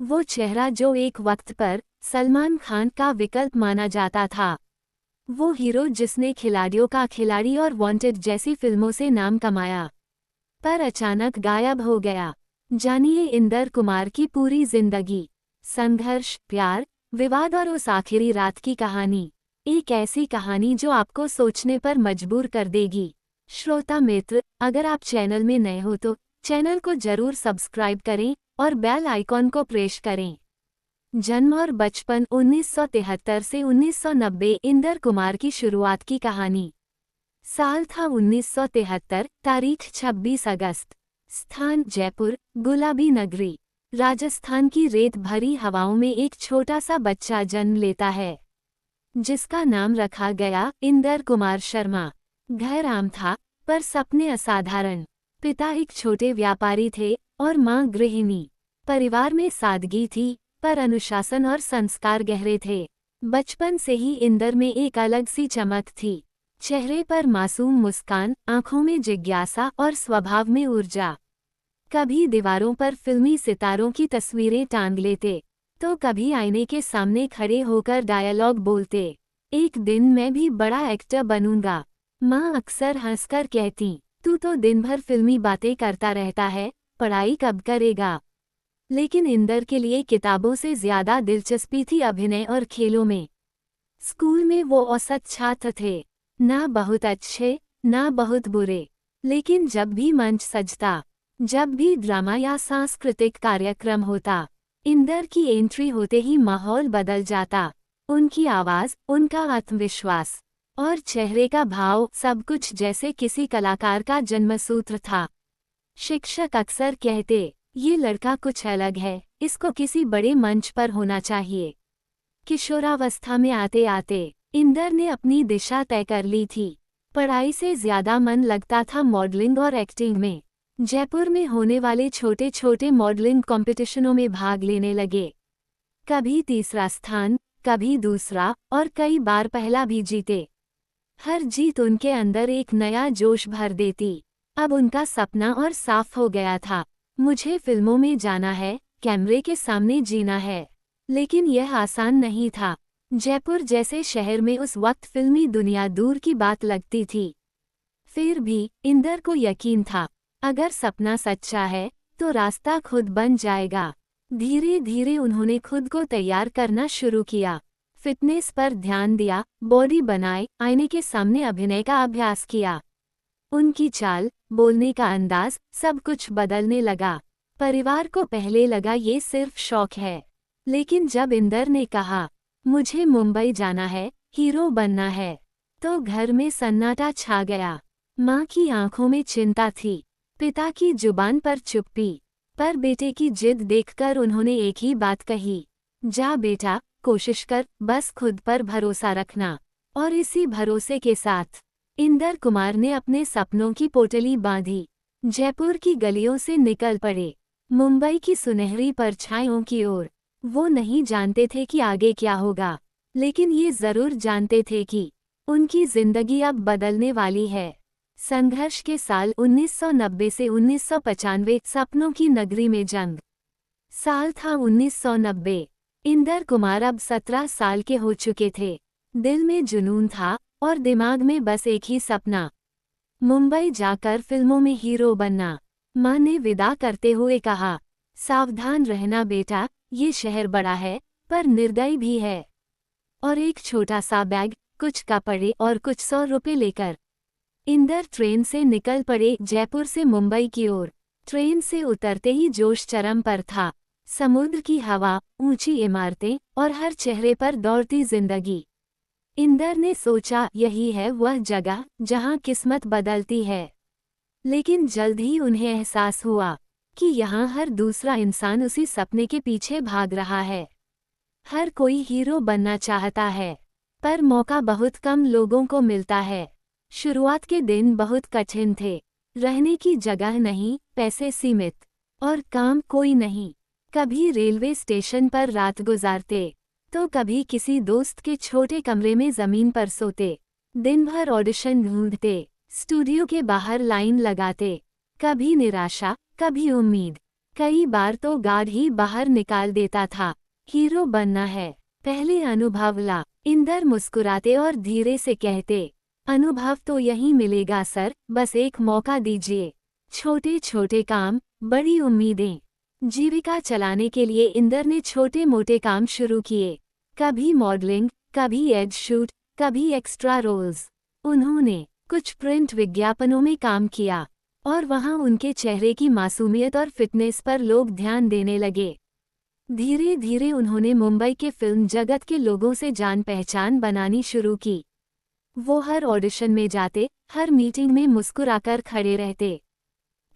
वो चेहरा जो एक वक्त पर सलमान खान का विकल्प माना जाता था। वो हीरो जिसने खिलाड़ियों का खिलाड़ी और वांटेड जैसी फिल्मों से नाम कमाया, पर अचानक गायब हो गया। जानिए इंदर कुमार की पूरी जिंदगी, संघर्ष, प्यार, विवाद और उस आखिरी रात की कहानी। एक ऐसी कहानी जो आपको सोचने पर मजबूर कर देगी। श्रोता मित्र, अगर आप चैनल में नए हो तो चैनल को जरूर सब्सक्राइब करें और बेल आइकॉन को प्रेस करें। जन्म और बचपन 1973 से 1990। इंदर कुमार की शुरुआत की कहानी। साल था 1973, तारीख 26 अगस्त। स्थान जयपुर, गुलाबी नगरी। राजस्थान की रेत भरी हवाओं में एक छोटा सा बच्चा जन्म लेता है, जिसका नाम रखा गया इंदर कुमार शर्मा। घर आम था, पर सपने असाधारण। पिता एक छोटे व्यापारी थे और मां गृहिणी। परिवार में सादगी थी, पर अनुशासन और संस्कार गहरे थे। बचपन से ही इंदर में एक अलग सी चमक थी। चेहरे पर मासूम मुस्कान, आंखों में जिज्ञासा और स्वभाव में ऊर्जा। कभी दीवारों पर फिल्मी सितारों की तस्वीरें टांग लेते, तो कभी आईने के सामने खड़े होकर डायलॉग बोलते, एक दिन मैं भी बड़ा एक्टर बनूंगा। माँ अक्सर हंसकर कहती, तू तो दिन भर फिल्मी बातें करता रहता है, पढ़ाई कब करेगा। लेकिन इंदर के लिए किताबों से ज्यादा दिलचस्पी थी अभिनय और खेलों में। स्कूल में वो औसत छात्र थे, ना बहुत अच्छे ना बहुत बुरे, लेकिन जब भी मंच सजता, जब भी ड्रामा या सांस्कृतिक कार्यक्रम होता, इंदर की एंट्री होते ही माहौल बदल जाता। उनकी आवाज, उनका आत्मविश्वास और चेहरे का भाव, सब कुछ जैसे किसी कलाकार का जन्मसूत्र था। शिक्षक अक्सर कहते, ये लड़का कुछ अलग है, इसको किसी बड़े मंच पर होना चाहिए। किशोरावस्था में आते आते इंदर ने अपनी दिशा तय कर ली थी। पढ़ाई से ज्यादा मन लगता था मॉडलिंग और एक्टिंग में। जयपुर में होने वाले छोटे छोटे मॉडलिंग कॉम्पिटिशनों में भाग लेने लगे। कभी तीसरा स्थान, कभी दूसरा और कई बार पहला भी जीते। हर जीत उनके अंदर एक नया जोश भर देती। अब उनका सपना और साफ हो गया था, मुझे फिल्मों में जाना है, कैमरे के सामने जीना है। लेकिन यह आसान नहीं था। जयपुर जैसे शहर में उस वक्त फिल्मी दुनिया दूर की बात लगती थी। फिर भी इंदर को यकीन था, अगर सपना सच्चा है तो रास्ता खुद बन जाएगा। धीरे धीरे उन्होंने खुद को तैयार करना शुरू किया। फिटनेस पर ध्यान दिया, बॉडी बनाए, आईने के सामने अभिनय का अभ्यास किया। उनकी चाल, बोलने का अंदाज, सब कुछ बदलने लगा। परिवार को पहले लगा ये सिर्फ शौक है, लेकिन जब इंदर ने कहा, मुझे मुंबई जाना है, हीरो बनना है, तो घर में सन्नाटा छा गया। माँ की आंखों में चिंता थी, पिता की जुबान पर चुप्पी, पर बेटे की जिद देखकर उन्होंने एक ही बात कही, जा बेटा, कोशिश कर, बस खुद पर भरोसा रखना। और इसी भरोसे के साथ इंदर कुमार ने अपने सपनों की पोटली बांधी। जयपुर की गलियों से निकल पड़े, मुंबई की सुनहरी परछाइयों की ओर। वो नहीं जानते थे कि आगे क्या होगा, लेकिन ये जरूर जानते थे कि उनकी जिंदगी अब बदलने वाली है। संघर्ष के साल 1990 से 1995। सपनों की नगरी में जंग। साल था 1990। इंदर कुमार अब 17 साल के हो चुके थे। दिल में जुनून था और दिमाग में बस एक ही सपना, मुंबई जाकर फिल्मों में हीरो बनना। माँ ने विदा करते हुए कहा, सावधान रहना बेटा, ये शहर बड़ा है पर निर्दयी भी है। और एक छोटा सा बैग, कुछ कपड़े और कुछ 100 रुपए लेकर इंदर ट्रेन से निकल पड़े जयपुर से मुंबई की ओर। ट्रेन से उतरते ही जोश चरम पर था। समुद्र की हवा, ऊंची इमारतें और हर चेहरे पर दौड़ती जिंदगी। इंदर ने सोचा, यही है वह जगह जहां किस्मत बदलती है। लेकिन जल्द ही उन्हें एहसास हुआ कि यहाँ हर दूसरा इंसान उसी सपने के पीछे भाग रहा है। हर कोई हीरो बनना चाहता है, पर मौका बहुत कम लोगों को मिलता है। शुरुआत के दिन बहुत कठिन थे। रहने की जगह नहीं, पैसे सीमित और काम कोई नहीं। कभी रेलवे स्टेशन पर रात गुजारते, तो कभी किसी दोस्त के छोटे कमरे में जमीन पर सोते। दिन भर ऑडिशन ढूंढते, स्टूडियो के बाहर लाइन लगाते। कभी निराशा, कभी उम्मीद, कई बार तो गार्ड ही बाहर निकाल देता था। हीरो बनना है, पहले अनुभव ला। इंदर मुस्कुराते और धीरे से कहते, अनुभव तो यहीं मिलेगा सर, बस एक मौका दीजिए। छोटे छोटे काम, बड़ी उम्मीदें। जीविका चलाने के लिए इंदर ने छोटे मोटे काम शुरू किए। कभी मॉडलिंग, कभी एड शूट, कभी एक्स्ट्रा रोल्स। उन्होंने कुछ प्रिंट विज्ञापनों में काम किया और वहां उनके चेहरे की मासूमियत और फिटनेस पर लोग ध्यान देने लगे। धीरे धीरे उन्होंने मुंबई के फिल्म जगत के लोगों से जान पहचान बनानी शुरू की। वो हर ऑडिशन में जाते, हर मीटिंग में मुस्कुराकर खड़े रहते।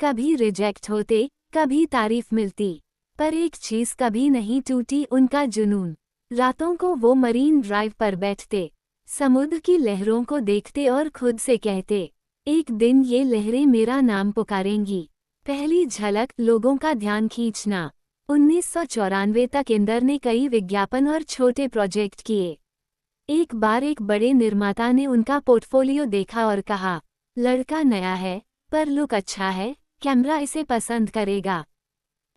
कभी रिजेक्ट होते, कभी तारीफ मिलती, पर एक चीज कभी नहीं टूटी, उनका जुनून। रातों को वो मरीन ड्राइव पर बैठते, समुद्र की लहरों को देखते और खुद से कहते, एक दिन ये लहरें मेरा नाम पुकारेंगी। पहली झलक, लोगों का ध्यान खींचना। 1994 तक इंदर ने कई विज्ञापन और छोटे प्रोजेक्ट किए। एक बार एक बड़े निर्माता ने उनका पोर्टफोलियो देखा और कहा, लड़का नया है, पर लुक अच्छा है, कैमरा इसे पसंद करेगा।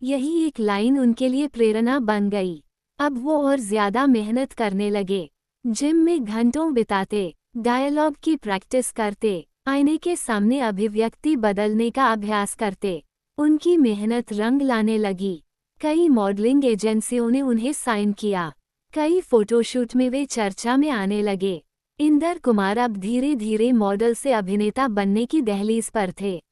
यही एक लाइन उनके लिए प्रेरणा बन गई। अब वो और ज्यादा मेहनत करने लगे। जिम में घंटों बिताते, डायलॉग की प्रैक्टिस करते, आईने के सामने अभिव्यक्ति बदलने का अभ्यास करते। उनकी मेहनत रंग लाने लगी। कई मॉडलिंग एजेंसियों ने उन्हें साइन किया। कई फोटोशूट में वे चर्चा में आने लगे। इंदर कुमार अब धीरे धीरे मॉडल से अभिनेता बनने की दहलीज पर थे।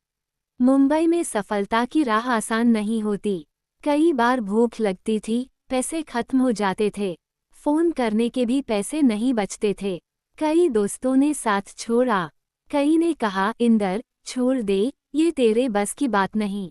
मुंबई में सफलता की राह आसान नहीं होती। कई बार भूख लगती थी, पैसे खत्म हो जाते थे, फोन करने के भी पैसे नहीं बचते थे। कई दोस्तों ने साथ छोड़ा, कई ने कहा, इंदर छोड़ दे, ये तेरे बस की बात नहीं।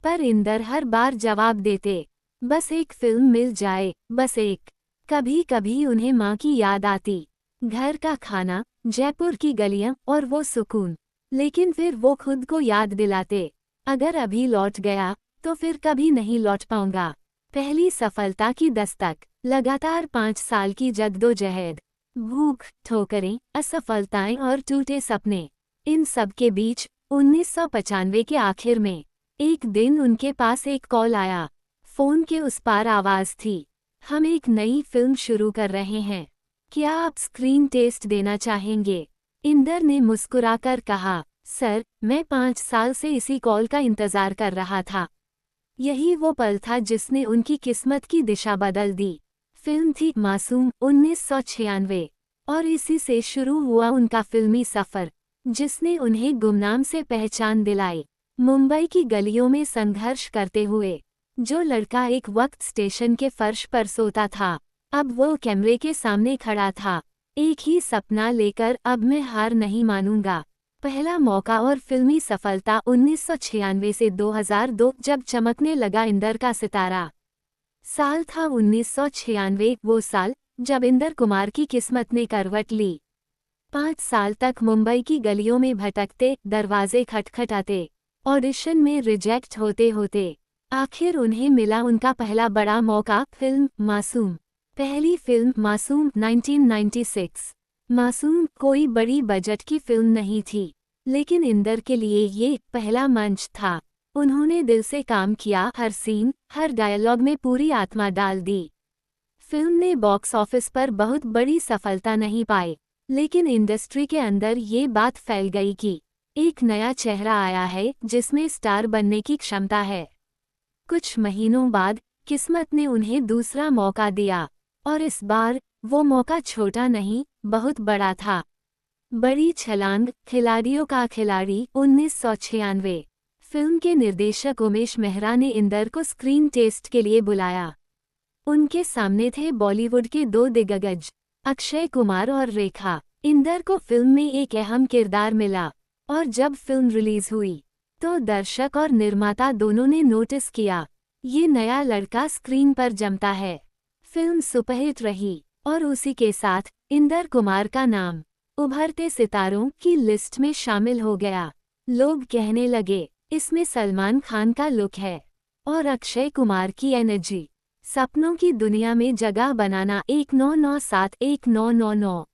पर इंदर हर बार जवाब देते, बस एक फिल्म मिल जाए, बस एक। कभी कभी उन्हें माँ की याद आती, घर का खाना, जयपुर की गलियां और वो सुकून। लेकिन फिर वो खुद को याद दिलाते, अगर अभी लौट गया तो फिर कभी नहीं लौट पाऊंगा। पहली सफलता की दस्तक, लगातार 5 साल की जद्दोजहद, भूख, ठोकरें, असफलताएं और टूटे सपने। इन सब के बीच 1995 के आखिर में एक दिन उनके पास एक कॉल आया। फोन के उस पार आवाज थी, हम एक नई फिल्म शुरू कर रहे हैं, क्या आप स्क्रीन टेस्ट देना चाहेंगे? इंदर ने मुस्कुराकर कहा, सर, मैं 5 साल से इसी कॉल का इंतजार कर रहा था। यही वो पल था जिसने उनकी किस्मत की दिशा बदल दी। फिल्म थी मासूम, 1996, और इसी से शुरू हुआ उनका फिल्मी सफर, जिसने उन्हें गुमनाम से पहचान दिलाई। मुंबई की गलियों में संघर्ष करते हुए जो लड़का एक वक्त स्टेशन के फर्श पर सोता था, अब वो कैमरे के सामने खड़ा था, एक ही सपना लेकर, अब मैं हार नहीं मानूंगा। पहला मौका और फिल्मी सफलता 1996 से 2002, जब चमकने लगा इंदर का सितारा। साल था 1996, वो साल जब इंदर कुमार की किस्मत ने करवट ली। 5 साल तक मुंबई की गलियों में भटकते, दरवाजे खटखटाते, ऑडिशन में रिजेक्ट होते होते आखिर उन्हें मिला उनका पहला बड़ा मौका, फिल्म मासूम। पहली फिल्म मासूम 1996। मासूम कोई बड़ी बजट की फिल्म नहीं थी, लेकिन इंदर के लिए ये पहला मंच था। उन्होंने दिल से काम किया, हर सीन, हर डायलॉग में पूरी आत्मा डाल दी। फिल्म ने बॉक्स ऑफिस पर बहुत बड़ी सफलता नहीं पाई, लेकिन इंडस्ट्री के अंदर ये बात फैल गई कि एक नया चेहरा आया है जिसमें स्टार बनने की क्षमता है। कुछ महीनों बाद किस्मत ने उन्हें दूसरा मौका दिया, और इस बार वो मौका छोटा नहीं, बहुत बड़ा था। बड़ी छलांग, खिलाड़ियों का खिलाड़ी 1996। फिल्म के निर्देशक उमेश मेहरा ने इंदर को स्क्रीन टेस्ट के लिए बुलाया। उनके सामने थे बॉलीवुड के 2 दिग्गज, अक्षय कुमार और रेखा। इंदर को फिल्म में एक अहम किरदार मिला, और जब फिल्म रिलीज हुई तो दर्शक और निर्माता दोनों ने नोटिस किया, ये नया लड़का स्क्रीन पर जमता है। फिल्म सुपरहिट रही, और उसी के साथ इंदर कुमार का नाम उभरते सितारों की लिस्ट में शामिल हो गया। लोग कहने लगे, इसमें सलमान खान का लुक है और अक्षय कुमार की एनर्जी। सपनों की दुनिया में जगह बनाना 1997-1999।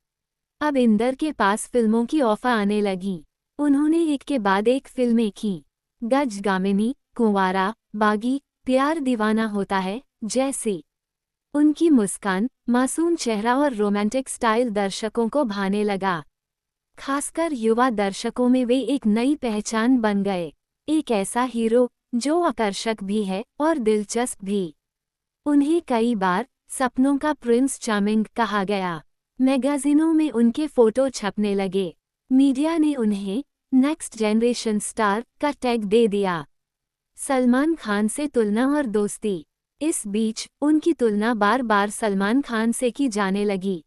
अब इंदर के पास फिल्मों की ऑफर आने लगी। उन्होंने एक के बाद एक फिल्में की, गज गामिनी, कुंवारा, बागी, प्यार दीवाना होता है जैसी। उनकी मुस्कान, मासूम चेहरा और रोमांटिक स्टाइल दर्शकों को भाने लगा। खासकर युवा दर्शकों में वे एक नई पहचान बन गए। एक ऐसा हीरो जो आकर्षक भी है और दिलचस्प भी। उन्हें कई बार सपनों का प्रिंस चार्मिंग कहा गया। मैगजीनों में उनके फोटो छपने लगे। मीडिया ने उन्हें नेक्स्ट जनरेशन स्टार का टैग दे दिया। सलमान खान से तुलना और दोस्ती। इस बीच उनकी तुलना बार बार सलमान खान से की जाने लगी।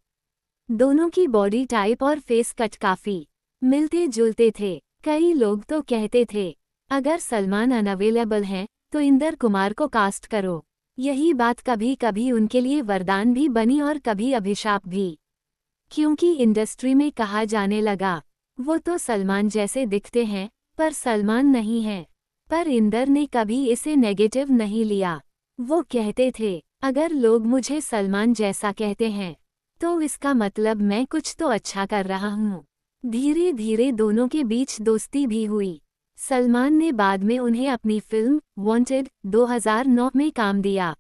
दोनों की बॉडी टाइप और फेस कट काफी मिलते जुलते थे। कई लोग तो कहते थे अगर सलमान अनअवेलेबल हैं तो इंदर कुमार को कास्ट करो। यही बात कभी कभी उनके लिए वरदान भी बनी और कभी अभिशाप भी, क्योंकि इंडस्ट्री में कहा जाने लगा वो तो सलमान जैसे दिखते हैं पर सलमान नहीं हैं। पर इंदर ने कभी इसे नेगेटिव नहीं लिया। वो कहते थे अगर लोग मुझे सलमान जैसा कहते हैं तो इसका मतलब मैं कुछ तो अच्छा कर रहा हूँ। धीरे धीरे दोनों के बीच दोस्ती भी हुई। सलमान ने बाद में उन्हें अपनी फिल्म वांटेड 2009 में काम दिया,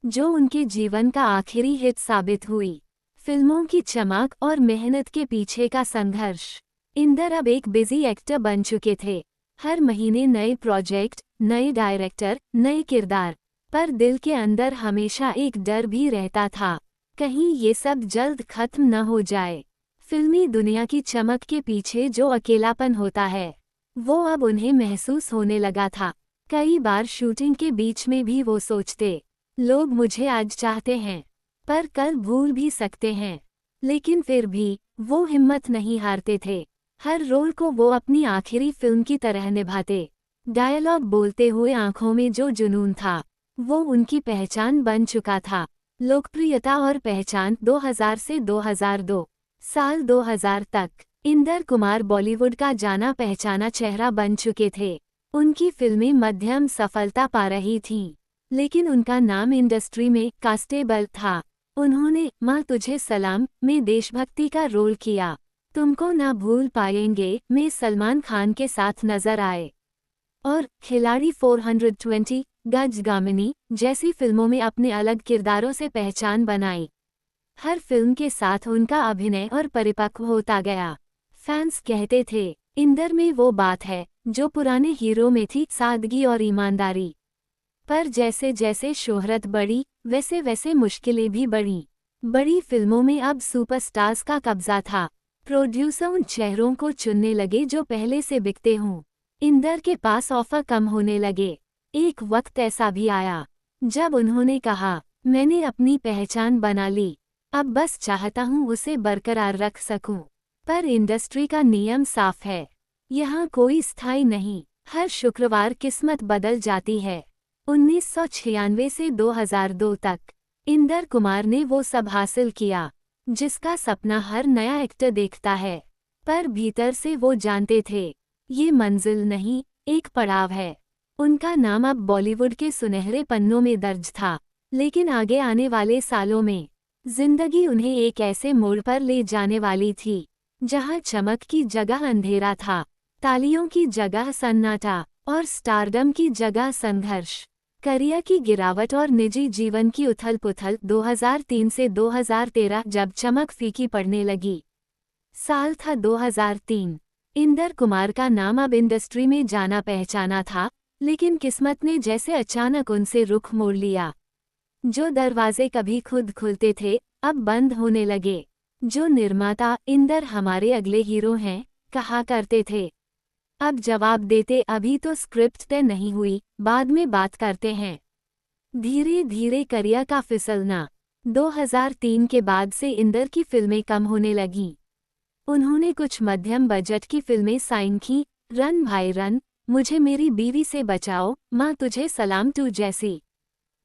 जो उनके जीवन का आखिरी हिट साबित हुई। फिल्मों की चमक और मेहनत के पीछे का संघर्ष। इंदर अब एक बिजी एक्टर बन चुके थे। हर महीने नए प्रोजेक्ट, नए डायरेक्टर, नए किरदार। पर दिल के अंदर हमेशा एक डर भी रहता था, कहीं ये सब जल्द खत्म न हो जाए। फिल्मी दुनिया की चमक के पीछे जो अकेलापन होता है वो अब उन्हें महसूस होने लगा था। कई बार शूटिंग के बीच में भी वो सोचते लोग मुझे आज चाहते हैं पर कल भूल भी सकते हैं। लेकिन फिर भी वो हिम्मत नहीं हारते थे। हर रोल को वो अपनी आखिरी फिल्म की तरह निभाते। डायलॉग बोलते हुए आंखों में जो जुनून था वो उनकी पहचान बन चुका था। लोकप्रियता और पहचान 2000 से 2002 साल 2000 तक इंदर कुमार बॉलीवुड का जाना पहचाना चेहरा बन चुके थे। उनकी फिल्में मध्यम सफलता पा रही थीं, लेकिन उनका नाम इंडस्ट्री में कास्टेबल था। उन्होंने माँ तुझे सलाम में देशभक्ति का रोल किया। तुमको ना भूल पाएंगे में सलमान खान के साथ नजर आए और खिलाड़ी 420 गज गामिनी जैसी फिल्मों में अपने अलग किरदारों से पहचान बनाई। हर फिल्म के साथ उनका अभिनय और परिपक्व होता गया। फैंस कहते थे इंदर में वो बात है जो पुराने हीरो में थी, सादगी और ईमानदारी। पर जैसे जैसे शोहरत बढ़ी वैसे वैसे मुश्किलें भी बढ़ीं। बड़ी फिल्मों में अब सुपरस्टार्स का कब्जा था। प्रोड्यूसर उन चेहरों को चुनने लगे जो पहले से बिकते हों। इंदर के पास ऑफर कम होने लगे। एक वक्त ऐसा भी आया जब उन्होंने कहा मैंने अपनी पहचान बना ली, अब बस चाहता हूँ उसे बरकरार रख सकूं। पर इंडस्ट्री का नियम साफ है, यहाँ कोई स्थायी नहीं। हर शुक्रवार किस्मत बदल जाती है। 1996 से 2002 तक इंदर कुमार ने वो सब हासिल किया जिसका सपना हर नया एक्टर देखता है। पर भीतर से वो जानते थे ये मंजिल नहीं, एक पड़ाव है। उनका नाम अब बॉलीवुड के सुनहरे पन्नों में दर्ज था, लेकिन आगे आने वाले सालों में जिंदगी उन्हें एक ऐसे मोड़ पर ले जाने वाली थी जहां चमक की जगह अंधेरा था, तालियों की जगह सन्नाटा और स्टारडम की जगह संघर्ष। करियर की गिरावट और निजी जीवन की उथल-पुथल 2003 से 2013 जब चमक फीकी पड़ने लगी। साल था 2003। इंदर कुमार का नाम अब इंडस्ट्री में जाना पहचाना था, लेकिन किस्मत ने जैसे अचानक उनसे रुख मोड़ लिया। जो दरवाजे कभी खुद खुलते थे अब बंद होने लगे। जो निर्माता इंदर हमारे अगले हीरो हैं कहा करते थे, अब जवाब देते अभी तो स्क्रिप्ट तय नहीं हुई, बाद में बात करते हैं। धीरे धीरे करियर का फिसलना। 2003 के बाद से इंदर की फिल्में कम होने लगीं। उन्होंने कुछ मध्यम बजट की फिल्में साइन की, रन भाई रन, मुझे मेरी बीवी से बचाओ, माँ तुझे सलाम 2 जैसी।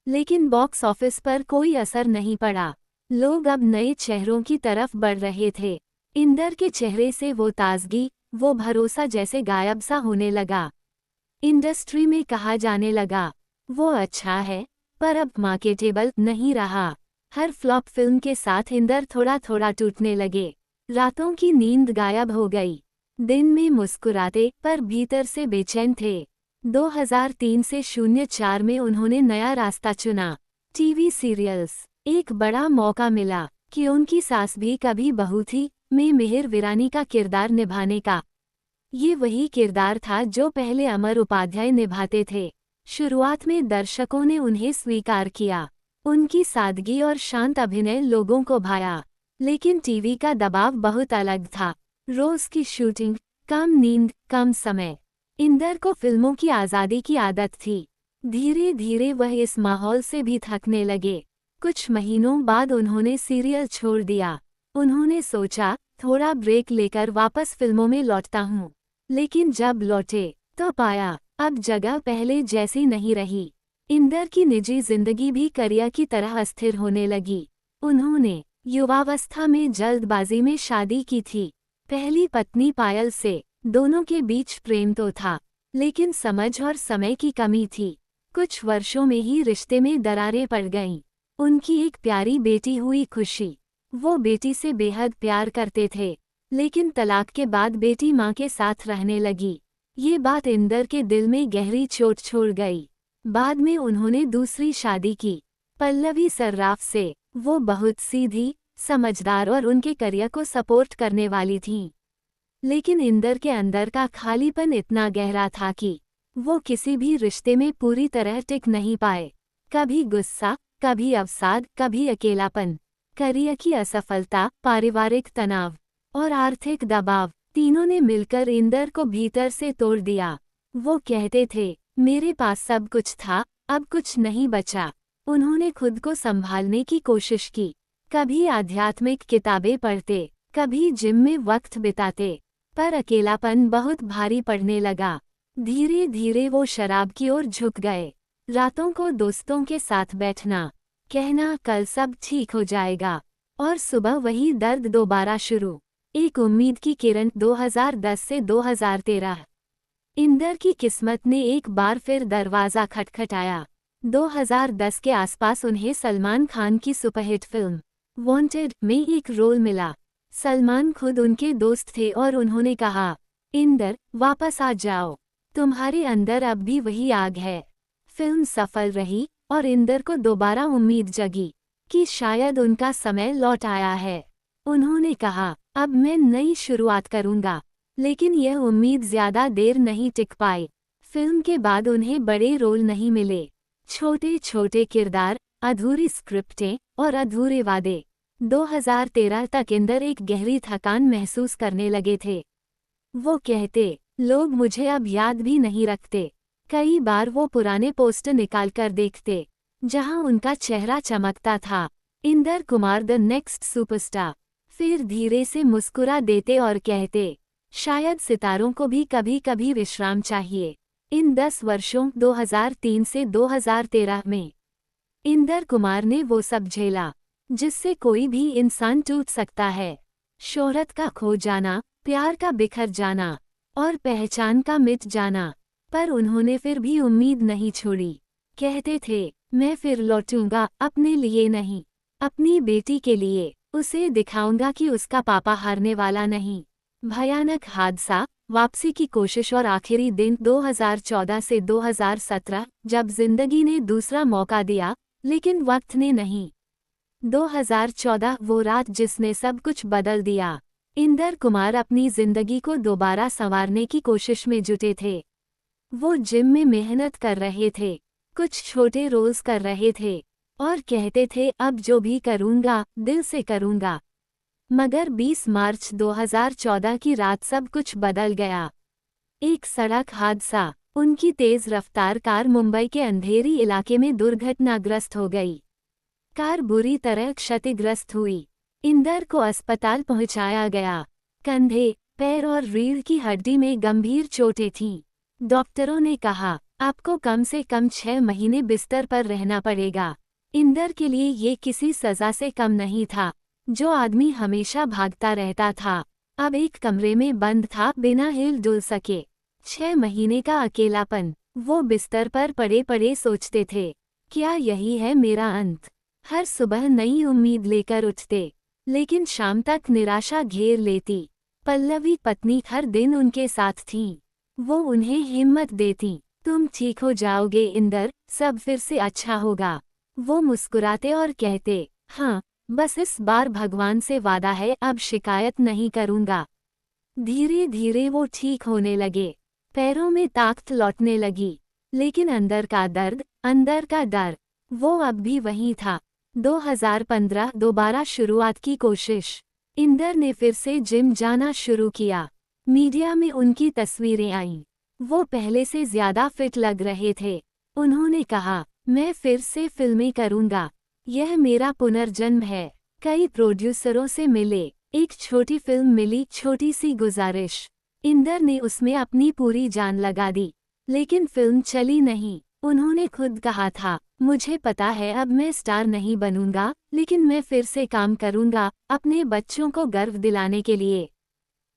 लेकिन बॉक्स ऑफिस पर कोई असर नहीं पड़ा। लोग अब नए चेहरों की तरफ बढ़ रहे थे। इंदर के चेहरे से वो ताजगी, वो भरोसा जैसे गायब सा होने लगा। इंडस्ट्री में कहा जाने लगा वो अच्छा है पर अब मार्केटेबल नहीं रहा। हर फ्लॉप फिल्म के साथ इंदर थोड़ा थोड़ा टूटने लगे। रातों की नींद गायब हो गई। दिन में मुस्कुराते पर भीतर से बेचैन थे। 2003 से 04 में उन्होंने नया रास्ता चुना। TV serials. एक बड़ा मौका मिला कि उनकी सास भी कभी बहू थी में मिहिर विरानी का किरदार निभाने का। ये वही किरदार था जो पहले अमर उपाध्याय निभाते थे। शुरुआत में दर्शकों ने उन्हें स्वीकार किया। उनकी सादगी और शांत अभिनय लोगों को भाया। लेकिन टीवी का दबाव बहुत अलग था। रोज की शूटिंग, कम नींद, कम समय। इंदर को फिल्मों की आज़ादी की आदत थी। धीरे धीरे वह इस माहौल से भी थकने लगे। कुछ महीनों बाद उन्होंने सीरियल छोड़ दिया। उन्होंने सोचा थोड़ा ब्रेक लेकर वापस फिल्मों में लौटता हूँ। लेकिन जब लौटे तो पाया अब जगह पहले जैसी नहीं रही। इंदर की निजी जिंदगी भी करियर की तरह अस्थिर होने लगी। उन्होंने युवावस्था में जल्दबाजी में शादी की थी। पहली पत्नी पायल से। दोनों के बीच प्रेम तो था, लेकिन समझ और समय की कमी थी। कुछ वर्षों में ही रिश्ते में दरारें पड़ गईं। उनकी एक प्यारी बेटी हुई खुशी। वो बेटी से बेहद प्यार करते थे, लेकिन तलाक के बाद बेटी माँ के साथ रहने लगी। ये बात इंदर के दिल में गहरी चोट छोड़ गई। बाद में उन्होंने दूसरी शादी की, पल्लवी सर्राफ से। वो बहुत सीधी, समझदार और उनके करियर को सपोर्ट करने वाली थीं। लेकिन इंदर के अंदर का खालीपन इतना गहरा था कि वो किसी भी रिश्ते में पूरी तरह टिक नहीं पाए। कभी गुस्सा, कभी अवसाद, कभी अकेलापन। करियर की असफलता, पारिवारिक तनाव और आर्थिक दबाव, तीनों ने मिलकर इंदर को भीतर से तोड़ दिया। वो कहते थे, मेरे पास सब कुछ था, अब कुछ नहीं बचा। उन्होंने खुद को संभालने की कोशिश की। कभी आध्यात्मिक किताबें पढ़ते, कभी जिम में वक्त बिताते, पर अकेलापन बहुत भारी पड़ने लगा। धीरे धीरे वो शराब की ओर झुक गए। रातों को दोस्तों के साथ बैठना, कहना कल सब ठीक हो जाएगा, और सुबह वही दर्द दोबारा शुरू। एक उम्मीद की किरण। 2010 से 2013। इंदर की किस्मत ने एक बार फिर दरवाज़ा खटखटाया। 2010 के आसपास उन्हें सलमान खान की सुपरहिट फिल्म वांटेड में एक रोल मिला। सलमान खुद उनके दोस्त थे और उन्होंने कहा, इंदर वापस आ जाओ, तुम्हारे अंदर अब भी वही आग है। फिल्म सफल रही और इंदर को दोबारा उम्मीद जगी कि शायद उनका समय लौट आया है। उन्होंने कहा, अब मैं नई शुरुआत करूंगा। लेकिन यह उम्मीद ज्यादा देर नहीं टिक पाई। फिल्म के बाद उन्हें बड़े रोल नहीं मिले। छोटे छोटे किरदार, अधूरी स्क्रिप्टें और अधूरे वादे। 2013 तक इंदर एक गहरी थकान महसूस करने लगे थे। वो कहते, लोग मुझे अब याद भी नहीं रखते। कई बार वो पुराने पोस्टर निकालकर देखते, जहां उनका चेहरा चमकता था, Inder Kumar the next superstar. फिर धीरे से मुस्कुरा देते और कहते, शायद सितारों को भी कभी कभी विश्राम चाहिए। इन 10 वर्षों 2003 से 2013 में इंदर कुमार ने वो सब झेला जिससे कोई भी इंसान टूट सकता है। शोहरत का खो जाना, प्यार का बिखर जाना और पहचान का मिट जाना। पर उन्होंने फिर भी उम्मीद नहीं छोड़ी। कहते थे, मैं फिर लौटूंगा, अपने लिए नहीं, अपनी बेटी के लिए। उसे दिखाऊंगा कि उसका पापा हारने वाला नहीं। भयानक हादसा, वापसी की कोशिश और आखिरी दिन 2014 से 2017, जब जिंदगी ने दूसरा मौका दिया, लेकिन वक्त ने नहीं। 2014 वो रात जिसने सब कुछ बदल दिया। इंदर कुमार अपनी जिंदगी को दोबारा संवारने की कोशिश में जुटे थे। वो जिम में मेहनत कर रहे थे, कुछ छोटे रोल्स कर रहे थे और कहते थे, अब जो भी करूंगा दिल से करूंगा। मगर 20 मार्च 2014 की रात सब कुछ बदल गया। एक सड़क हादसा, उनकी तेज रफ्तार कार मुंबई के अंधेरी इलाके में दुर्घटनाग्रस्त हो गई। कार बुरी तरह क्षतिग्रस्त हुई। इंदर को अस्पताल पहुंचाया गया। कंधे, पैर और रीढ़ की हड्डी में गंभीर चोटें थीं। डॉक्टरों ने कहा, आपको कम से कम 6 महीने बिस्तर पर रहना पड़ेगा। इंदर के लिए ये किसी सजा से कम नहीं था। जो आदमी हमेशा भागता रहता था, अब एक कमरे में बंद था, बिना हिल डुल सके। 6 महीने का अकेलापन। वो बिस्तर पर पड़े पड़े सोचते थे, क्या यही है मेरा अंत? हर सुबह नई उम्मीद लेकर उठते, लेकिन शाम तक निराशा घेर लेती। पल्लवी पत्नी हर दिन उनके साथ थीं। वो उन्हें हिम्मत देती, तुम ठीक हो जाओगे इंदर, सब फिर से अच्छा होगा। वो मुस्कुराते और कहते, हाँ, बस इस बार भगवान से वादा है अब शिकायत नहीं करूँगा। धीरे धीरे वो ठीक होने लगे, पैरों में ताकत लौटने लगी, लेकिन अंदर का दर्द, अंदर का डर, वो अब भी वहीं था। 2015 दोबारा शुरुआत की कोशिश। इंदर ने फिर से जिम जाना शुरू किया। मीडिया में उनकी तस्वीरें आईं। वो पहले से ज्यादा फिट लग रहे थे। उन्होंने कहा, मैं फिर से फिल्में करूंगा, यह मेरा पुनर्जन्म है। कई प्रोड्यूसरों से मिले, एक छोटी फिल्म मिली, छोटी सी गुजारिश। इंदर ने उसमें अपनी पूरी जान लगा दी, लेकिन फिल्म चली नहीं। उन्होंने खुद कहा था, मुझे पता है अब मैं स्टार नहीं बनूंगा, लेकिन मैं फिर से काम करूंगा, अपने बच्चों को गर्व दिलाने के लिए।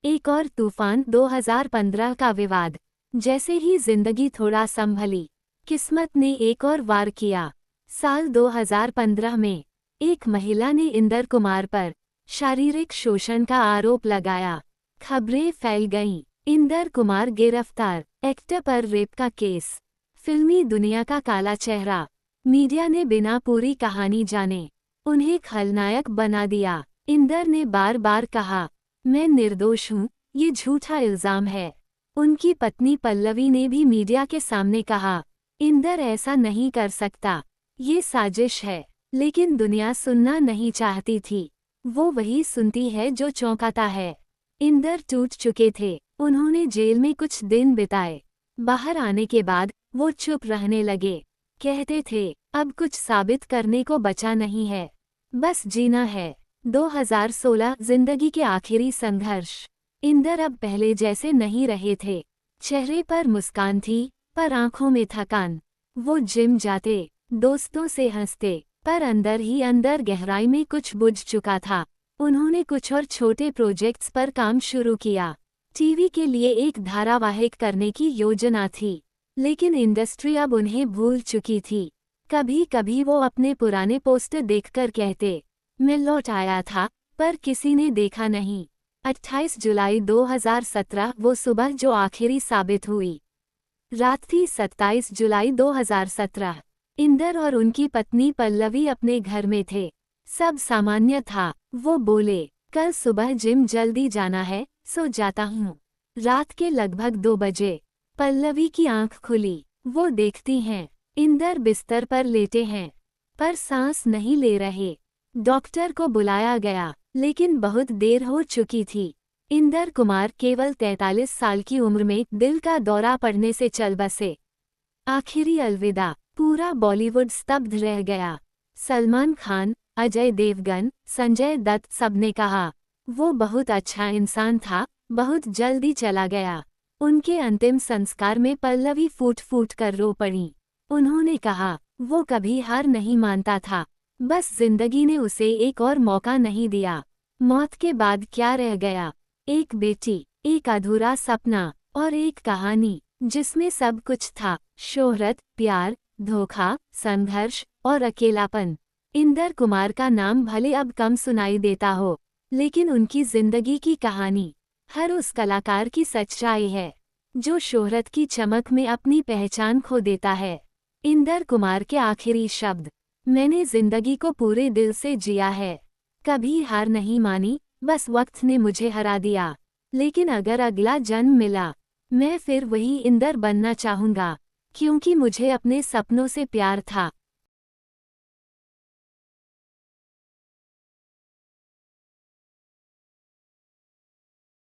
एक और तूफान, 2015 का विवाद। जैसे ही जिंदगी थोड़ा संभली, किस्मत ने एक और वार किया। साल 2015 में एक महिला ने इंदर कुमार पर शारीरिक शोषण का आरोप लगाया। खबरें फैल गईं, इंदर कुमार गिरफ्तार, एक्टर पर रेप का केस। फिल्मी दुनिया का काला चेहरा। मीडिया ने बिना पूरी कहानी जाने उन्हें खलनायक बना दिया। इंदर ने बार बार कहा, मैं निर्दोष हूँ, ये झूठा इल्जाम है। उनकी पत्नी पल्लवी ने भी मीडिया के सामने कहा, इंदर ऐसा नहीं कर सकता, ये साजिश है। लेकिन दुनिया सुनना नहीं चाहती थी। वो वही सुनती है जो चौंकाता है। इंदर टूट चुके थे। उन्होंने जेल में कुछ दिन बिताए। बाहर आने के बाद वो चुप रहने लगे। कहते थे, अब कुछ साबित करने को बचा नहीं है, बस जीना है। 2016 जिंदगी के आखिरी संघर्ष। इंदर अब पहले जैसे नहीं रहे थे। चेहरे पर मुस्कान थी, पर आंखों में थकान। वो जिम जाते, दोस्तों से हंसते, पर अंदर ही अंदर गहराई में कुछ बुझ चुका था। उन्होंने कुछ और छोटे प्रोजेक्ट्स पर काम शुरू किया। टीवी के लिए एक धारावाहिक करने की योजना थी, लेकिन इंडस्ट्री अब उन्हें भूल चुकी थी। कभी कभी वो अपने पुराने पोस्टर देखकर कहते, मैं लौट आया था, पर किसी ने देखा नहीं। 28 जुलाई 2017 वो सुबह जो आखिरी साबित हुई। रात थी 27 जुलाई 2017। इंदर और उनकी पत्नी पल्लवी अपने घर में थे। सब सामान्य था। वो बोले, कल सुबह जिम जल्दी जाना है, सो जाता हूँ। रात के लगभग 2 बजे पल्लवी की आंख खुली। वो देखती हैं, इंदर बिस्तर पर लेटे हैं, पर सांस नहीं ले रहे। डॉक्टर को बुलाया गया, लेकिन बहुत देर हो चुकी थी। इंदर कुमार केवल 43 साल की उम्र में दिल का दौरा पड़ने से चल बसे। आखिरी अलविदा। पूरा बॉलीवुड स्तब्ध रह गया। सलमान खान, अजय देवगन, संजय दत्त सबने कहा, वो बहुत अच्छा इंसान था, बहुत जल्दी चला गया। उनके अंतिम संस्कार में पल्लवी फूट फूट कर रो पड़ी। उन्होंने कहा, वो कभी हार नहीं मानता था, बस जिंदगी ने उसे एक और मौका नहीं दिया। मौत के बाद क्या रह गया? एक बेटी, एक अधूरा सपना, और एक कहानी जिसमें सब कुछ था, शोहरत, प्यार, धोखा, संघर्ष और अकेलापन। इंदर कुमार का नाम भले अब कम सुनाई देता हो, लेकिन उनकी जिंदगी की कहानी हर उस कलाकार की सच्चाई है, जो शोहरत की चमक में अपनी पहचान खो देता है। इंदर कुमार के आखिरी शब्द, मैंने जिंदगी को पूरे दिल से जिया है, कभी हार नहीं मानी, बस वक्त ने मुझे हरा दिया। लेकिन अगर अगला जन्म मिला, मैं फिर वही इंदर बनना चाहूँगा, क्योंकि मुझे अपने सपनों से प्यार था।